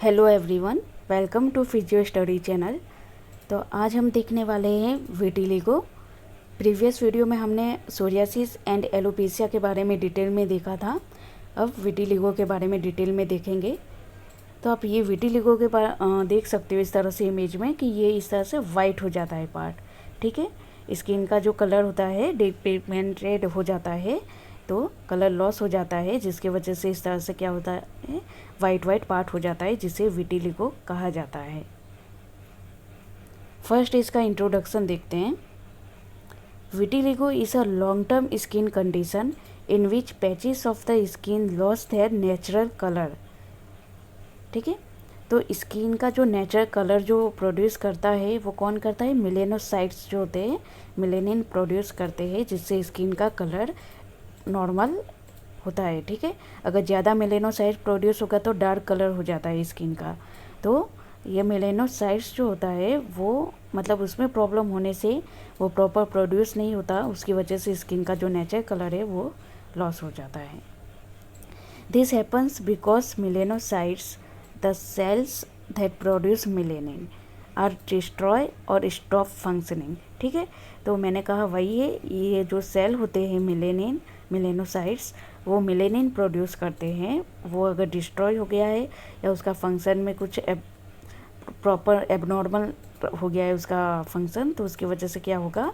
Hello everyone, welcome to physio study channel. तो आज हम देखने वाले हैं विटिलिगो। प्रीवियस वीडियो में हमने सोरियासिस एंड एलोपेशिया के बारे में डिटेल में देखा था। अब विटिलिगो के बारे में डिटेल में देखेंगे। तो आप ये विटिलिगो के देख सकते हो इस तरह से इमेज में कि ये इस तरह से वाइट हो जाता है पार्ट। ठीक है, स्किन का जो कलर होता है डिपिगमेंटेड हो जाता है, तो कलर लॉस हो जाता है, जिसकी वजह से इस तरह से क्या होता है, वाइट पार्ट हो जाता है, जिसे विटिलिगो कहा जाता है। फर्स्ट इसका इंट्रोडक्शन देखते हैं। Vitiligo is a long term skin condition in which patches of the skin loss there natural colour. ठीक है, तो स्किन का जो नेचुरल कलर जो प्रोड्यूस करता है वो कौन करता है, मेलेनोसाइट्स जो होते हैं मेलेनिन प्रोड्यूस करते हैं, जिससे स्किन का कलर नॉर्मल होता है। ठीक है, अगर ज़्यादा मेलेनोसाइट्स प्रोड्यूस होगा तो डार्क कलर हो जाता है स्किन का। तो ये मेलेनोसाइट्स जो होता है वो मतलब उसमें प्रॉब्लम होने से वो प्रॉपर प्रोड्यूस नहीं होता, उसकी वजह से स्किन का जो नेचुरल कलर है वो लॉस हो जाता है। This happens because melanocytes the cells that produce melanin are destroy और स्टॉप फंक्शनिंग। ठीक है, तो मैंने कहा वही है, ये जो सेल होते हैं मेलेनोसाइट्स वो मेलेनिन प्रोड्यूस करते हैं, वो अगर डिस्ट्रॉय हो गया है या उसका फंक्शन में कुछ प्रॉपर एबनॉर्मल हो गया है उसका फंक्शन, तो उसकी वजह से क्या होगा,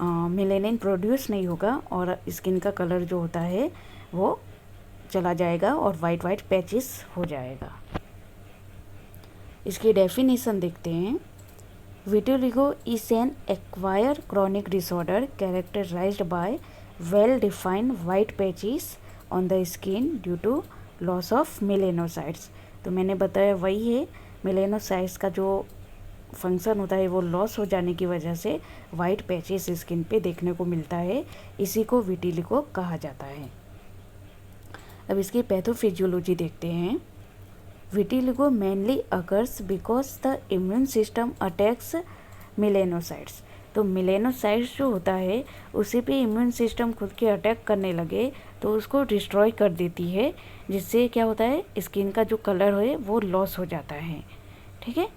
मेलेनिन प्रोड्यूस नहीं होगा और स्किन का कलर जो होता है वो चला जाएगा और वाइट पैचेस हो जाएगा। इसकी डेफिनेशन देखते हैं। Vitiligo is an acquired chronic disorder characterised by well defined white patches on the skin due to loss of melanocytes। तो मैंने बताया वही है, मेलेनोसाइट्स का जो फंक्शन होता है वो लॉस हो जाने की वजह से वाइट पैचेस स्किन पे देखने को मिलता है, इसी को विटिलिगो कहा जाता है। अब इसकी पैथोफिजियोलॉजी देखते हैं। Vitiligo mainly occurs because the immune system attacks melanocytes. तो मेलेनोसाइट्स जो होता है उसी पे इम्यून सिस्टम खुद के अटैक करने लगे तो उसको डिस्ट्रॉय कर देती है, जिससे क्या होता है, स्किन का जो कलर है वो लॉस हो जाता है। ठीक है,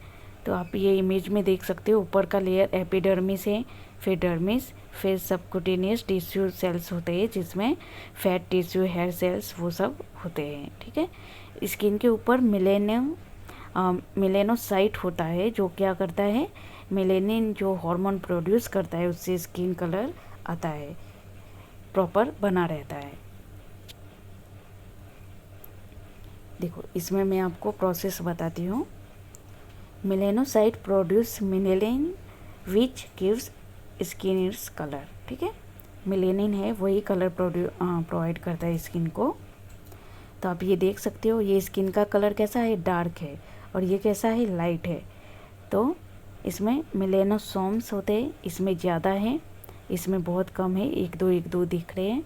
तो आप ये इमेज में देख सकते हो, ऊपर का लेयर एपिडर्मिस है, फिर डर्मिस, फिर सबक्यूटेनियस टिश्यू सेल्स होते हैं जिसमें फैट टिश्यू, हेयर सेल्स वो सब होते हैं। ठीक है, स्किन के ऊपर मेलेनोसाइट होता है जो क्या करता है, मेलेनिन जो हार्मोन प्रोड्यूस करता है उससे स्किन कलर आता है, प्रॉपर बना रहता है। देखो इसमें मैं आपको प्रोसेस बताती हूँ। Melanocyte produce melanin which gives skin its colour. ठीक है, मेलेनिन है वही कलर प्रोवाइड करता है स्किन को। तो आप ये देख सकते हो, ये स्किन का कलर कैसा है, डार्क है, और ये कैसा है, लाइट है। तो इसमें मेलेनोसोम्स होते हैं, इसमें ज़्यादा है, इसमें बहुत कम है, एक दो दिख रहे हैं।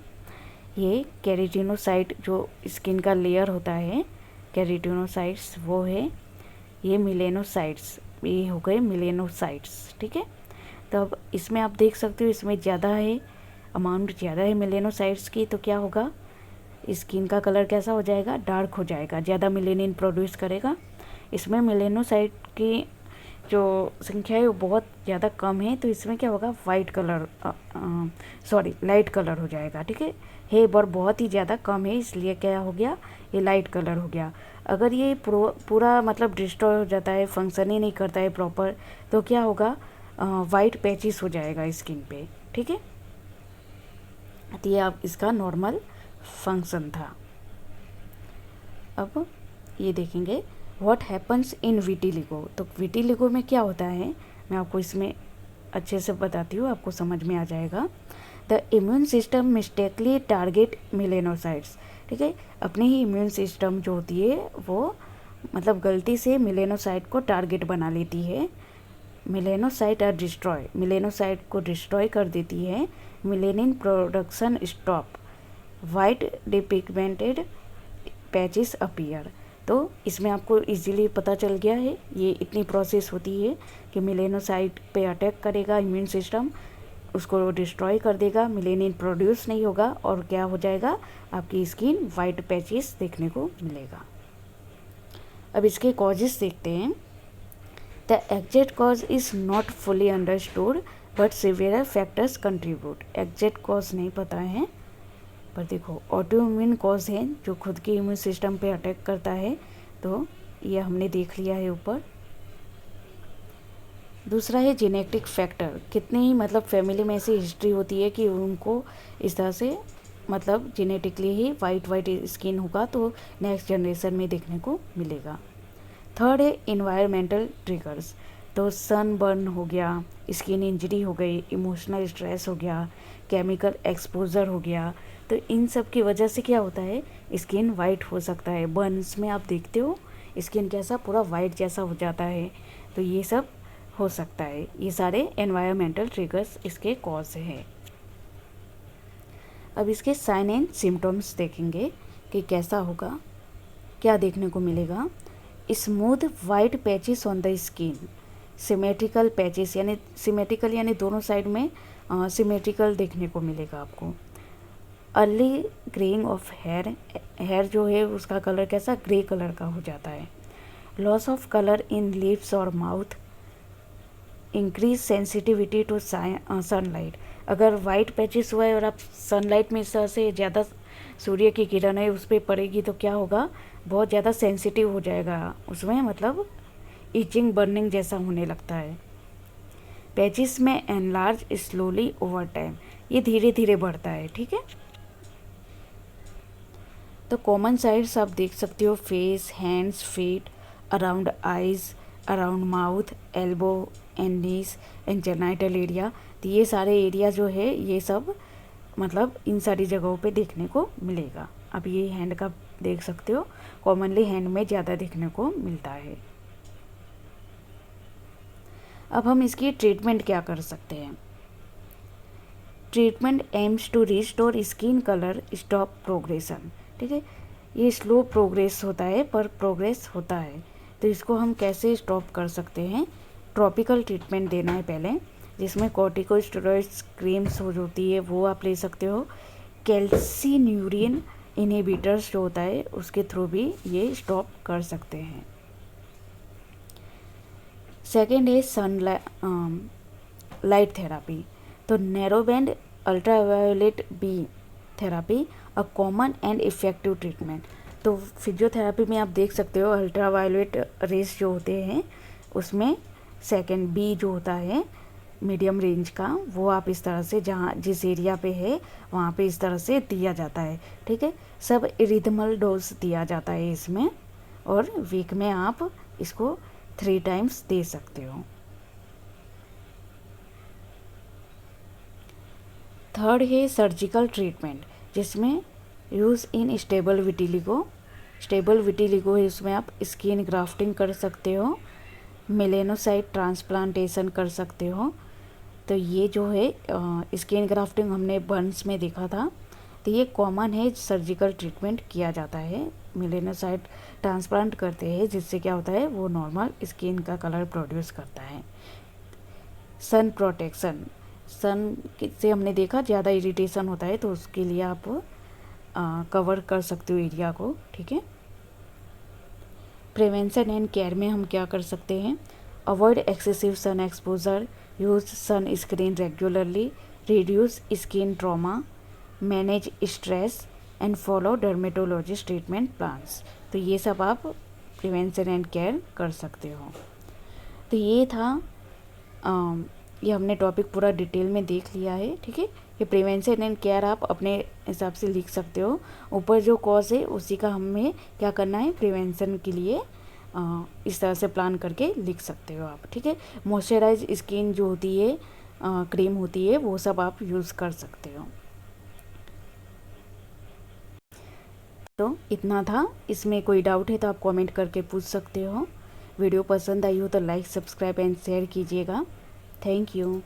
ये केराटिनोसाइट जो स्किन का लेयर होता है, केराटिनोसाइट्स वो है, ये मेलेनोसाइट्स, ये हो गए मेलेनोसाइट्स। ठीक है, तो अब इसमें आप देख सकते हो इसमें ज़्यादा है, अमाउंट ज़्यादा है मेलेनोसाइट्स की, तो क्या होगा, स्किन का कलर कैसा हो जाएगा, डार्क हो जाएगा, ज़्यादा मेलेनिन प्रोड्यूस करेगा। इसमें मेलेनोसाइट की जो संख्या है वो बहुत ज़्यादा कम है, तो इसमें क्या होगा, वाइट कलर लाइट कलर हो जाएगा। ठीक है पर बहुत ही ज़्यादा कम है, इसलिए क्या हो गया, ये लाइट कलर हो गया। अगर ये पूरा मतलब डिस्ट्रॉय हो जाता है, फंक्शन ही नहीं करता है प्रॉपर, तो क्या होगा, वाइट पैचेस हो जाएगा स्किन पे। ठीक है, तो ये आप इसका नॉर्मल फंक्शन था। अब ये देखेंगे व्हाट हैपन्स इन विटिलिगो। तो विटिलिगो में क्या होता है मैं आपको इसमें अच्छे से बताती हूँ, आपको समझ में आ जाएगा। The immune system mistakenly target melanocytes. ठीक है, अपनी ही इम्यून सिस्टम जो होती है वो मतलब गलती से मेलेनोसाइट को टारगेट बना लेती है। मेलेनोसाइट आर डिस्ट्रॉय, मेलेनोसाइट को डिस्ट्रॉय कर देती है। Melanin production stop, white depigmented patches appear. तो इसमें आपको इजीली पता चल गया है, ये इतनी प्रोसेस होती है कि मेलेनोसाइट पे अटैक करेगा इम्यून सिस्टम, उसको डिस्ट्रॉय कर देगा, मेलेनिन प्रोड्यूस नहीं होगा और क्या हो जाएगा, आपकी स्किन वाइट पैचेस देखने को मिलेगा। अब इसके कॉजेस देखते हैं। The exact cause is not fully understood but severe factors contribute. Exact cause नहीं पता है, पर देखो ऑटोइम्यून कॉज है जो खुद के इम्यून सिस्टम पे अटैक करता है, तो ये हमने देख लिया है ऊपर। दूसरा है जेनेटिक फैक्टर, कितने ही मतलब फैमिली में ऐसी हिस्ट्री होती है कि उनको इस तरह से मतलब जेनेटिकली ही वाइट स्किन होगा, तो नेक्स्ट जनरेशन में देखने को मिलेगा। थर्ड है इन्वायरमेंटल ट्रिगर्स, तो सन बर्न हो गया, स्किन इंजरी हो गई, इमोशनल स्ट्रेस हो गया, केमिकल एक्सपोजर हो गया, तो इन सब की वजह से क्या होता है, स्किन वाइट हो सकता है। बर्न्स में आप देखते हो स्किन कैसा पूरा वाइट जैसा हो जाता है, तो ये सब हो सकता है। ये सारे एनवायरमेंटल ट्रिगर्स इसके कॉज हैं। अब इसके साइन एंड सिम्टम्स देखेंगे कि कैसा होगा, क्या देखने को मिलेगा। Smooth white patches on the skin, symmetrical patches यानी सिमेट्रिकल यानी दोनों साइड में सिमेट्रिकल देखने को मिलेगा आपको। Early greying of hair, hair जो है उसका कलर कैसा ग्रे कलर का हो जाता है। Loss of colour in lips और mouth, increase sensitivity to sunlight, अगर वाइट पैचेस हुआ है और आप सनलाइट में इस तरह से ज़्यादा सूर्य की किरण है उस पर पड़ेगी तो क्या होगा, बहुत ज़्यादा सेंसिटिव हो जाएगा, उसमें मतलब इचिंग बर्निंग जैसा होने लगता है। पैचेस में एनलार्ज स्लोली ओवर टाइम, ये धीरे धीरे बढ़ता है, ठीक है। तो कॉमन साइड्स आप देख सकते हो, face, hands, feet, around eyes, around mouth, elbow and knees and genital area, तो ये सारे एरिया जो है ये सब मतलब इन सारी जगहों पे देखने को मिलेगा। अब ये हैंड का देख सकते हो, कॉमनली हैंड में ज़्यादा देखने को मिलता है। अब हम इसकी ट्रीटमेंट क्या कर सकते हैं। Treatment aims to restore skin colour, stop progression, ठीक है। ये स्लो प्रोग्रेस होता है पर प्रोग्रेस होता है, तो इसको हम कैसे स्टॉप कर सकते हैं। ट्रॉपिकल ट्रीटमेंट देना है पहले, जिसमें कॉर्टिकोस्टेरॉइड्स क्रीम्स हो होती है वो आप ले सकते हो। कैल्सिन्यूरिन इनहिबिटर्स जो होता है उसके थ्रू भी ये स्टॉप कर सकते हैं। सेकेंड है लाइट थेरापी, तो narrow band ultraviolet B therapy a common and effective treatment. तो फिजियोथेरापी में आप देख सकते हो अल्ट्रावायोलेट रेस जो होते हैं उसमें सेकेंड बी जो होता है मीडियम रेंज का, वो आप इस तरह से जहाँ जिस एरिया पे है वहाँ पे इस तरह से दिया जाता है, ठीक है। सब इरिथमल डोज दिया जाता है इसमें, और वीक में आप इसको 3 टाइम्स दे सकते हो। थर्ड है सर्जिकल ट्रीटमेंट, जिसमें use in stable vitiligo, stable vitiligo है उसमें आप स्किन ग्राफ्टिंग कर सकते हो, मेलेनोसाइट ट्रांसप्लांटेशन कर सकते हो। तो ये जो है स्किन ग्राफ्टिंग हमने बर्न्स में देखा था, तो ये कॉमन है, सर्जिकल ट्रीटमेंट किया जाता है। मेलेनोसाइट ट्रांसप्लांट करते हैं जिससे क्या होता है वो नॉर्मल स्किन का कलर प्रोड्यूस करता है। सन प्रोटेक्शन, सन से हमने देखा ज़्यादा इरिटेशन होता है तो उसके लिए आप कवर कर सकते हो एरिया को, ठीक है। प्रिवेंशन एंड केयर में हम क्या कर सकते हैं। Avoid excessive sun exposure, use sunscreen regularly, reduce skin trauma, manage stress and follow dermatologist treatment plans. तो ये सब आप प्रिवेंशन एंड केयर कर सकते हो। तो ये था ये हमने टॉपिक पूरा डिटेल में देख लिया है, ठीक है। ये प्रिवेंशन एंड केयर आप अपने हिसाब से लिख सकते हो। ऊपर जो कॉज है उसी का हमें क्या करना है, प्रिवेंशन के लिए इस तरह से प्लान करके लिख सकते हो आप, ठीक है। मॉइस्चराइज स्किन जो होती है क्रीम होती है वो सब आप यूज़ कर सकते हो। तो इतना था, इसमें कोई डाउट है तो आप कमेंट करके पूछ सकते हो। वीडियो पसंद आई हो तो लाइक, सब्सक्राइब एंड शेयर कीजिएगा। Thank you.